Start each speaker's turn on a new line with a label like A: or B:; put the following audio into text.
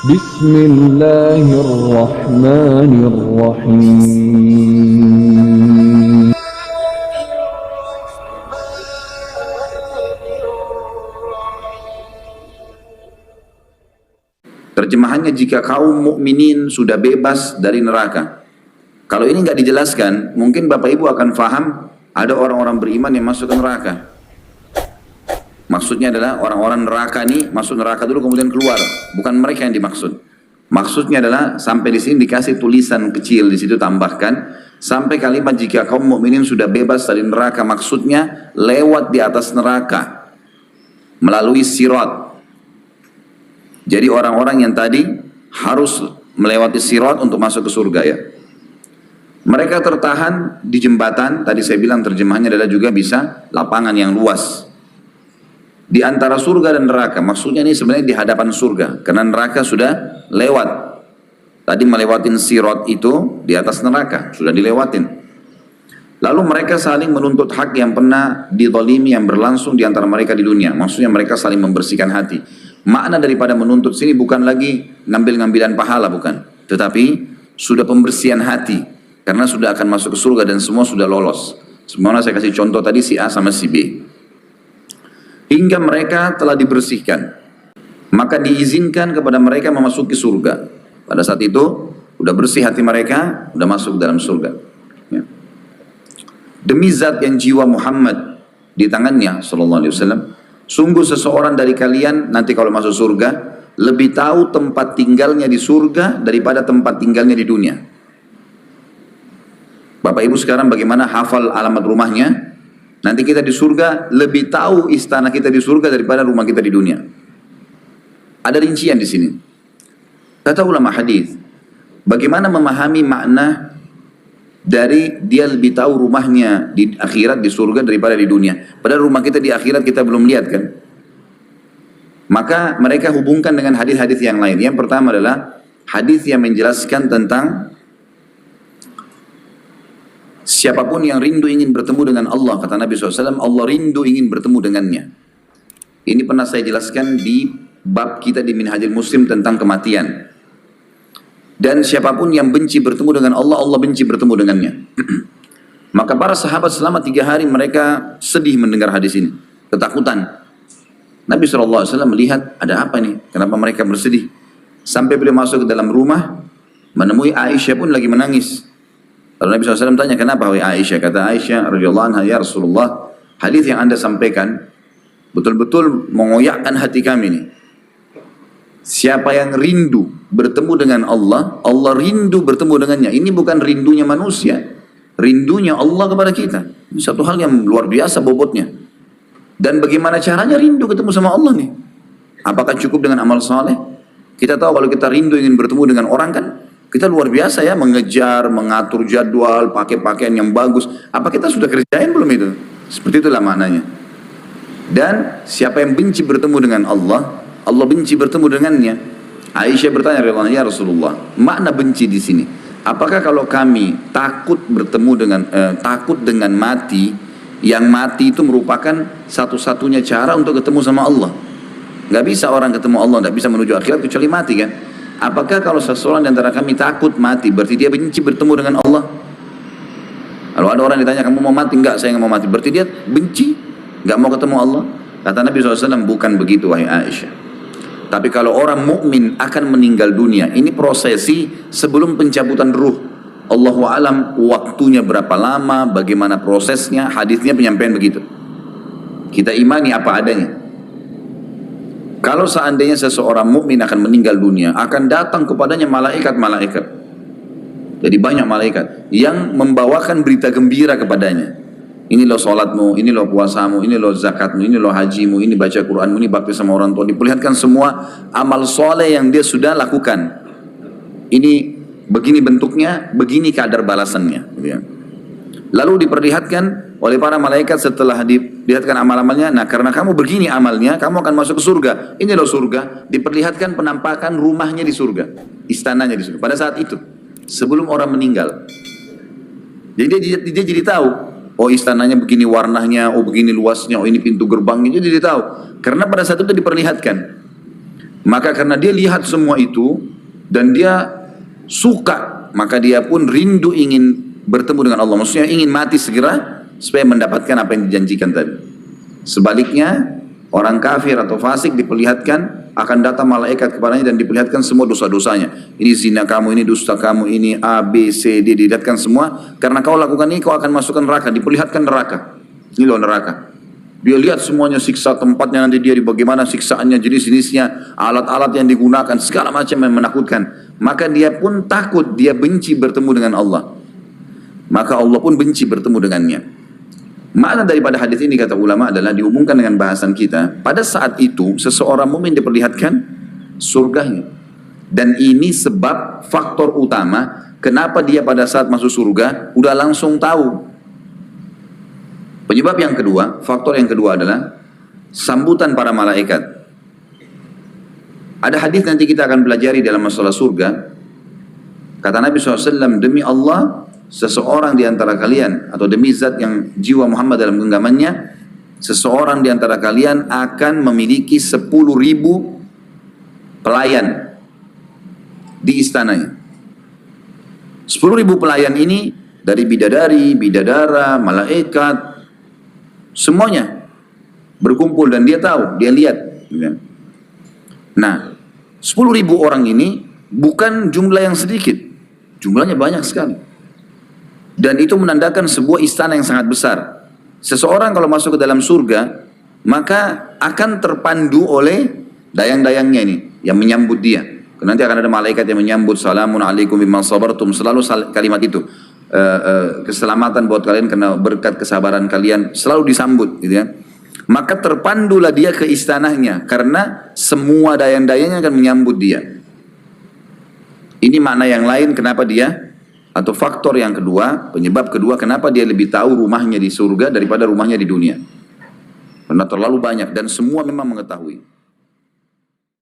A: بسم الله الرحمن الرحيم
B: Terjemahannya, jika kaum mukminin sudah bebas dari neraka. Kalau ini nggak dijelaskan, mungkin Bapak Ibu akan faham ada orang-orang beriman yang masuk ke neraka. Maksudnya adalah orang-orang neraka ini masuk neraka dulu kemudian keluar, bukan mereka yang dimaksud. Maksudnya adalah sampai di sini dikasih tulisan kecil di situ, tambahkan sampai kalimat jika kaum mukminin sudah bebas dari neraka, maksudnya lewat di atas neraka melalui sirat. Jadi orang-orang yang tadi harus melewati sirat untuk masuk ke surga ya. Mereka tertahan di jembatan, tadi saya bilang terjemahannya adalah juga bisa lapangan yang luas. Di antara surga dan neraka, maksudnya ini sebenarnya di hadapan surga, karena neraka sudah lewat. Tadi melewatin sirat itu di atas neraka, sudah dilewatin. Lalu mereka saling menuntut hak yang pernah dizalimi yang berlangsung di antara mereka di dunia. Maksudnya mereka saling membersihkan hati. Makna daripada menuntut sini bukan lagi ngambil-ngambilan pahala, bukan. Tetapi sudah pembersihan hati. Karena sudah akan masuk ke surga dan semua sudah lolos. Semuanya saya kasih contoh tadi si A sama si B. Hingga mereka telah dibersihkan. Maka diizinkan kepada mereka memasuki surga. Pada saat itu, udah bersih hati mereka, udah masuk dalam surga. Ya. Demi zat yang jiwa Muhammad di tangannya, sallallahu alaihi wasallam, sungguh seseorang dari kalian nanti kalau masuk surga lebih tahu tempat tinggalnya di surga daripada tempat tinggalnya di dunia. Bapak Ibu sekarang bagaimana hafal alamat rumahnya? Nanti kita di surga lebih tahu istana kita di surga daripada rumah kita di dunia. Ada rincian di sini. Kata ulama hadis, bagaimana memahami makna dari dia lebih tahu rumahnya di akhirat di surga daripada di dunia. Padahal rumah kita di akhirat kita belum lihat kan. Maka mereka hubungkan dengan hadis-hadis yang lain. Yang pertama adalah hadis yang menjelaskan tentang siapapun yang rindu ingin bertemu dengan Allah, kata Nabi SAW, Allah rindu ingin bertemu dengannya. Ini pernah saya jelaskan di bab kita di Minhajul Muslim tentang kematian. Dan siapapun yang benci bertemu dengan Allah, Allah benci bertemu dengannya. Maka para sahabat selama 3 hari mereka sedih mendengar hadis ini, ketakutan. Nabi SAW melihat ada apa nih, kenapa mereka bersedih. Sampai beliau masuk ke dalam rumah, menemui Aisyah pun lagi menangis. Lalu Nabi SAW tanya, kenapa wahai Aisyah? Kata Aisyah radhiyallahu anha, ya Rasulullah, hadis yang anda sampaikan betul-betul mengoyakkan hati kami nih. Siapa yang rindu bertemu dengan Allah, Allah rindu bertemu dengannya. Ini bukan rindunya manusia, rindunya Allah kepada kita. Ini satu hal yang luar biasa bobotnya. Dan bagaimana caranya rindu ketemu sama Allah nih? Apakah cukup dengan amal saleh? Kita tahu kalau kita rindu ingin bertemu dengan orang kan, kita luar biasa ya, mengejar, mengatur jadwal, pakai pakaian yang bagus. Apa kita sudah kerjain belum itu? Seperti itulah maknanya. Dan siapa yang benci bertemu dengan Allah, Allah benci bertemu dengannya. Aisyah bertanya, ya Rasulullah, makna benci di sini. Apakah kalau kami takut bertemu dengan takut dengan mati, yang mati itu merupakan satu-satunya cara untuk ketemu sama Allah? Gak bisa orang ketemu Allah, gak bisa menuju akhirat kecuali mati kan? Apakah kalau seseorang di antara kami takut mati, berarti dia benci bertemu dengan Allah? Kalau ada orang ditanya, kamu mau mati? Enggak, saya nggak mau mati. Berarti dia benci, nggak mau ketemu Allah. Kata Nabi SAW, bukan begitu wahai Aisyah. Tapi kalau orang mukmin akan meninggal dunia, ini prosesi sebelum pencabutan ruh. Allahu alam waktunya berapa lama, bagaimana prosesnya, hadisnya penyampaian begitu. Kita imani apa adanya. Kalau seandainya seseorang mukmin akan meninggal dunia, akan datang kepadanya malaikat-malaikat. Jadi banyak malaikat yang membawakan berita gembira kepadanya. Ini loh sholatmu, ini loh puasamu, ini loh zakatmu, ini loh hajimu, ini baca Quranmu, ini bakti sama orang tua. Diperlihatkan semua amal soleh yang dia sudah lakukan. Ini begini bentuknya, begini kadar balasannya. Lalu diperlihatkan oleh para malaikat setelah dilihatkan amal-amalnya. Nah, karena kamu begini amalnya, kamu akan masuk ke surga. Ini loh surga. Diperlihatkan penampakan rumahnya di surga, istananya di surga. Pada saat itu, sebelum orang meninggal. Jadi dia jadi tahu, oh istananya begini warnanya, oh begini luasnya, oh ini pintu gerbangnya. Jadi dia tahu. Karena pada saat itu diperlihatkan. Maka karena dia lihat semua itu dan dia suka, maka dia pun rindu ingin bertemu dengan Allah. Maksudnya ingin mati segera supaya mendapatkan apa yang dijanjikan tadi. Sebaliknya, orang kafir atau fasik diperlihatkan, akan datang malaikat kepadanya dan diperlihatkan semua dosa-dosanya. Ini zina kamu, ini dusta kamu, ini A, B, C, D, dilihatkan semua. Karena kau lakukan ini, kau akan masukkan neraka. Diperlihatkan neraka. Ini loh neraka. Dia lihat semuanya, siksa tempatnya nanti dia, bagaimana siksaannya, jenis-jenisnya, alat-alat yang digunakan, segala macam yang menakutkan. Maka dia pun takut, dia benci bertemu dengan Allah. Maka Allah pun benci bertemu dengannya. Makna daripada hadis ini kata ulama adalah dihubungkan dengan bahasan kita. Pada saat itu seseorang mukmin diperlihatkan surganya. Dan ini sebab faktor utama kenapa dia pada saat masuk surga udah langsung tahu. Penyebab yang kedua, faktor yang kedua adalah sambutan para malaikat. Ada hadis nanti kita akan pelajari dalam masalah surga. Kata Nabi SAW, demi Allah, seseorang di antara kalian, atau demi zat yang jiwa Muhammad dalam genggamannya, seseorang di antara kalian akan memiliki 10.000 pelayan di istananya. 10.000 pelayan ini dari bidadari, bidadara, malaikat, semuanya berkumpul dan dia tahu, dia lihat. Nah, 10.000 orang ini bukan jumlah yang sedikit, jumlahnya banyak sekali. Dan itu menandakan sebuah istana yang sangat besar. Seseorang kalau masuk ke dalam surga, maka akan terpandu oleh dayang-dayangnya ini yang menyambut dia. Nanti akan ada malaikat yang menyambut, salamun alaikum bima sabartum, selalu kalimat itu. Keselamatan buat kalian karena berkat kesabaran kalian, selalu disambut gitu ya. Maka terpandulah dia ke istananya karena semua dayang-dayangnya akan menyambut dia. Ini makna yang lain kenapa dia, atau faktor yang kedua, penyebab kedua kenapa dia lebih tahu rumahnya di surga daripada rumahnya di dunia. Karena terlalu banyak dan semua memang mengetahui.